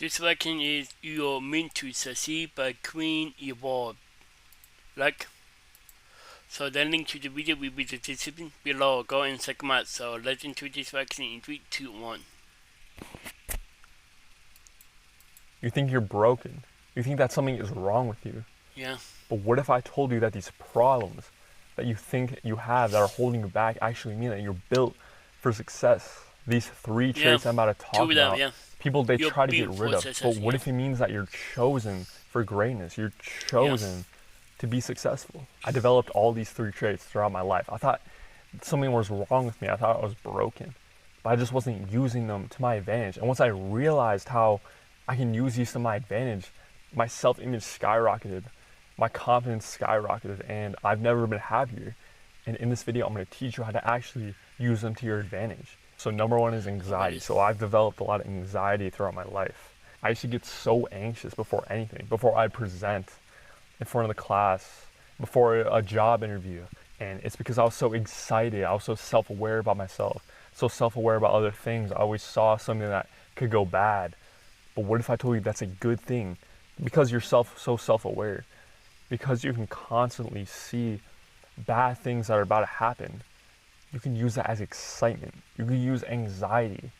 This vaccine is you're meant to succeed by Queen Evolve. Like, so the link to the video will be the description below. Go and check them out. So let's into this vaccine in 3, 2, 1. You think you're broken. You think that something is wrong with you. Yeah. But what if I told you that these problems that you think you have that are holding you back actually mean that you're built for success? These 3 traits I'm about to talk about, people, they try to get rid of. But what if it means that you're chosen for greatness? You're chosen to be successful. I developed all these 3 traits throughout my life. I thought something was wrong with me. I thought I was broken. But I just wasn't using them to my advantage. And once I realized how I can use these to my advantage, my self-image skyrocketed, my confidence skyrocketed, and I've never been happier. And in this video, I'm going to teach you how to actually use them to your advantage. So number 1 is anxiety. So I've developed a lot of anxiety throughout my life. I used to get so anxious before anything, before I present in front of the class, before a job interview. And it's because I was so excited. I was so self-aware about myself, so self-aware about other things. I always saw something that could go bad. But what if I told you that's a good thing? Because you're so self-aware, because you can constantly see bad things that are about to happen, you can use that as excitement. You can use anxiety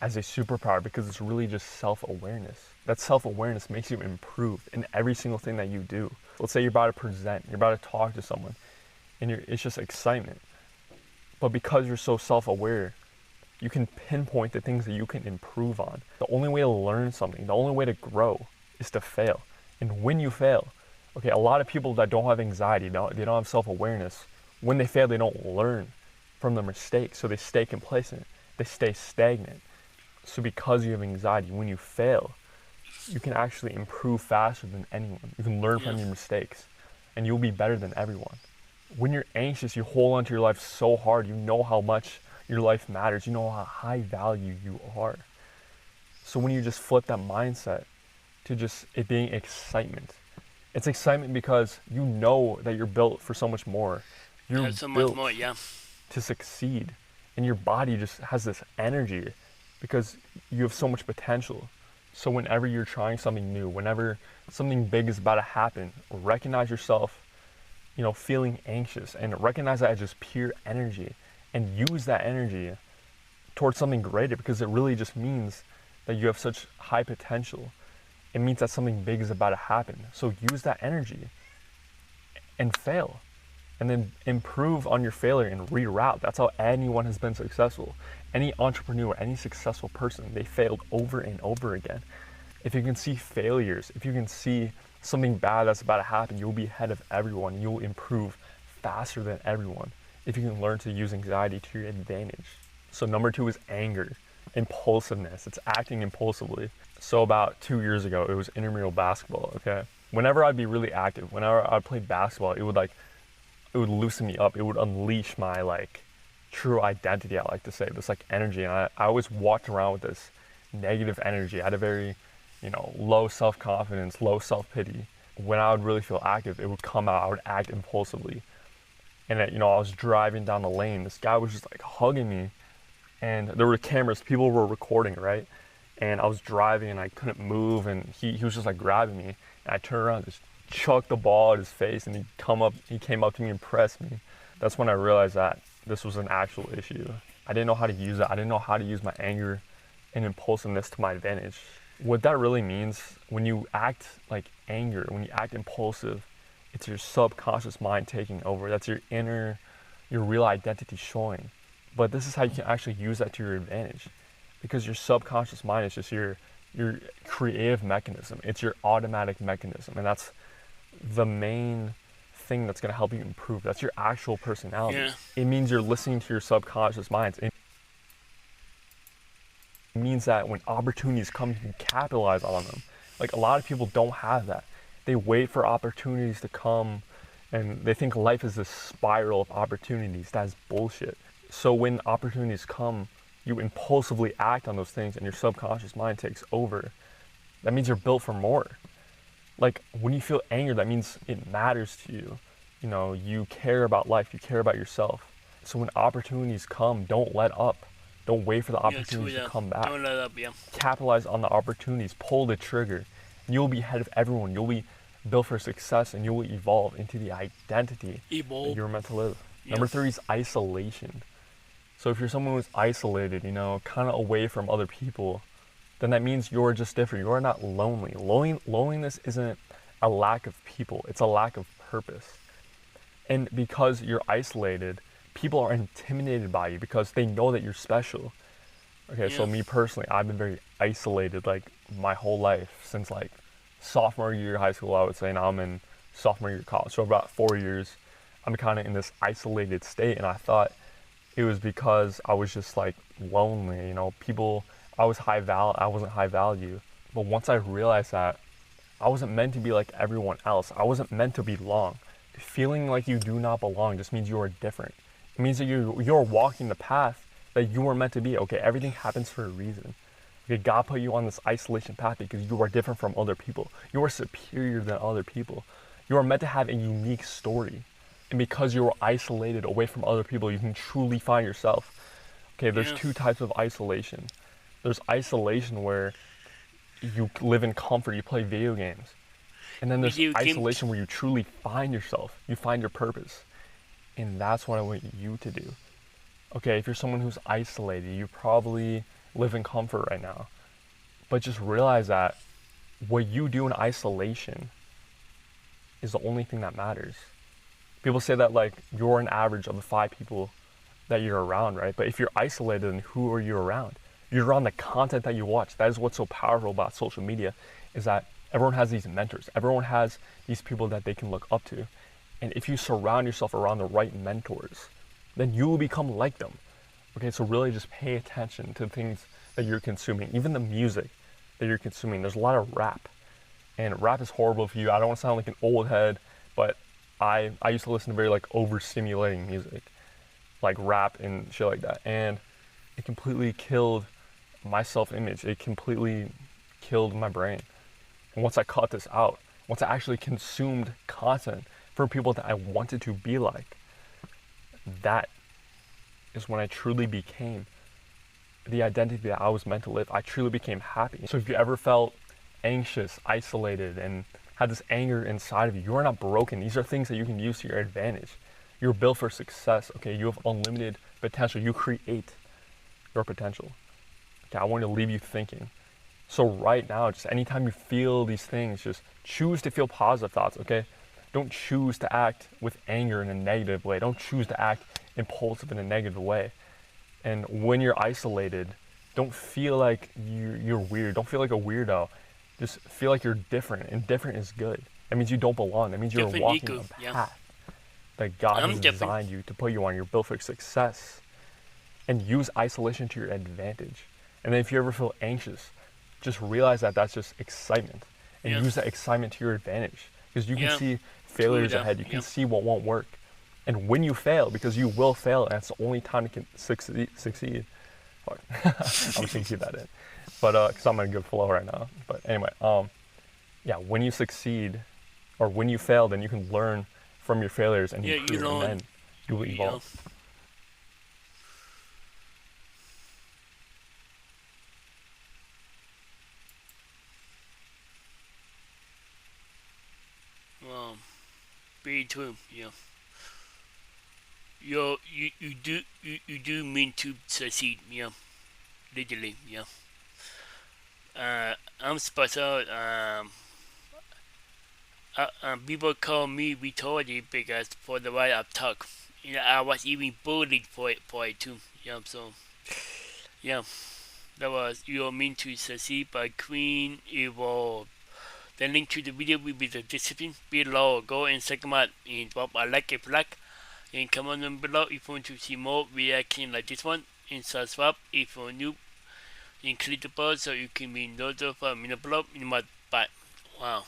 as a superpower because it's really just self-awareness. That self-awareness makes you improve in every single thing that you do. Let's say you're about to present, you're about to talk to someone, and it's just excitement. But because you're so self-aware, you can pinpoint the things that you can improve on. The only way to learn something, the only way to grow is to fail. And when you fail, okay, a lot of people that don't have anxiety, they don't have self-awareness, when they fail, they don't learn from their mistakes. So they stay complacent, they stay stagnant. So because you have anxiety, when you fail, you can actually improve faster than anyone. You can learn from your mistakes, and you'll be better than everyone. When you're anxious, you hold on to your life so hard. You know how much your life matters. You know how high value you are. So when you just flip that mindset to just it being excitement, it's excitement because you know that you're built for so much more. You're built to succeed, and your body just has this energy because you have so much potential. So whenever you're trying something new, whenever something big is about to happen, recognize yourself, feeling anxious, and recognize that as just pure energy, and use that energy towards something greater, because it really just means that you have such high potential. It means that something big is about to happen. So use that energy and fail, and then improve on your failure and reroute. That's how anyone has been successful. Any entrepreneur, any successful person, they failed over and over again. If you can see failures, if you can see something bad that's about to happen, you'll be ahead of everyone. You'll improve faster than everyone if you can learn to use anxiety to your advantage. So number 2 is anger, impulsiveness. It's acting impulsively. So about 2 years ago, it was intramural basketball, okay? Whenever I'd be really active, whenever I'd play basketball, it would loosen me up. It would unleash my true identity, I like to say, this energy. And I always walked around with this negative energy. I had a very, low self-confidence, low self-pity. When I would really feel active, it would come out. I would act impulsively. And I was driving down the lane. This guy was just hugging me, and there were cameras. People were recording, right? And I was driving, and I couldn't move, and he was just grabbing me. And I turned around, just chucked the ball at his face, and he came up to me and pressed me. That's when I realized that this was an actual issue. I didn't know how to use it. I didn't know how to use my anger and impulsiveness to my advantage. What that really means, when you act like anger, when you act impulsive, it's your subconscious mind taking over. That's your real identity showing. But this is how you can actually use that to your advantage, because your subconscious mind is just your creative mechanism. It's your automatic mechanism, and that's the main thing that's going to help you improve. That's your actual personality. It means you're listening to your subconscious minds. It means that when opportunities come, you can capitalize on them. A lot of people don't have that. They wait for opportunities to come, and they think life is this spiral of opportunities. That is bullshit. So when opportunities come, you impulsively act on those things, and your subconscious mind takes over. That means you're built for more. When you feel anger, that means it matters to you. You care about life, you care about yourself. So when opportunities come, don't let up. Don't wait for the opportunities to come back. Don't let up, Capitalize on the opportunities. Pull the trigger. You'll be ahead of everyone. You'll be built for success, and you will evolve into the identity that you're meant to live. Number 3 is isolation. So if you're someone who's isolated, kind of away from other people, then that means you're just different. You're not lonely. Loneliness isn't a lack of people. It's a lack of purpose. And because you're isolated, people are intimidated by you because they know that you're special. Okay, so me personally, I've been very isolated my whole life since sophomore year of high school, I would say. Now I'm in sophomore year of college. So about 4 years, I'm kind of in this isolated state, and I thought it was because I was just lonely. I wasn't high value. But once I realized that I wasn't meant to be like everyone else, I wasn't meant to belong. Feeling like you do not belong just means you are different. It means that you're walking the path that you were meant to be. Okay, everything happens for a reason. Okay, God put you on this isolation path because you are different from other people. You are superior than other people. You are meant to have a unique story. And because you are isolated away from other people, you can truly find yourself. Okay, there's 2 types of isolation. There's isolation where you live in comfort, you play video games. And then there's isolation where you truly find yourself. You find your purpose. And that's what I want you to do. Okay, if you're someone who's isolated, you probably live in comfort right now. But just realize that what you do in isolation is the only thing that matters. People say that you're an average of the 5 people that you're around, right? But if you're isolated, then who are you around? You're around the content that you watch. That is what's so powerful about social media, is that everyone has these mentors. Everyone has these people that they can look up to. And if you surround yourself around the right mentors, then you will become like them. Okay, so really just pay attention to things that you're consuming, even the music that you're consuming. There's a lot of rap, and rap is horrible for you. I don't want to sound like an old head, but I used to listen to very overstimulating music, like rap and shit like that. And it completely killed my self-image. It completely killed my brain. And once I cut this out, once I actually consumed content for people that I wanted to be like, that is when I truly became the identity that I was meant to live. I truly became happy. So if you ever felt anxious, isolated, and had this anger inside of you, you are not broken. These are things that you can use to your advantage. You're built for success, okay? You have unlimited potential. You create your potential. Okay, I want to leave you thinking. So right now, just anytime you feel these things, just choose to feel positive thoughts, okay? Don't choose to act with anger in a negative way. Don't choose to act impulsive in a negative way. And when you're isolated, don't feel like you're weird. Don't feel like a weirdo. Just feel like you're different, and different is good. That means you don't belong. That means you're walking a path that God has designed you to put you on. You're built for success. And use isolation to your advantage. And then if you ever feel anxious, just realize that that's just excitement. And use that excitement to your advantage. Because you can see failures ahead. You can see what won't work. And when you fail, because you will fail, and that's the only time you can succeed. Fuck. I'm just going to keep that in. But, because I'm in a good flow right now. But anyway, when you succeed, or when you fail, then you can learn from your failures and improve, and then you will evolve. Very true, You do mean to succeed, literally, I'm special. People call me retarded because for the way I talk. I was even bullied for it too. So that was You Mean to Succeed by Queen Evolve. The link to the video will be the description below. Go and check them out and drop a like if you like. And comment down below if you want to see more reaction like this one. And subscribe if you're new. And click the bell so you can be notified below. Bye. Wow.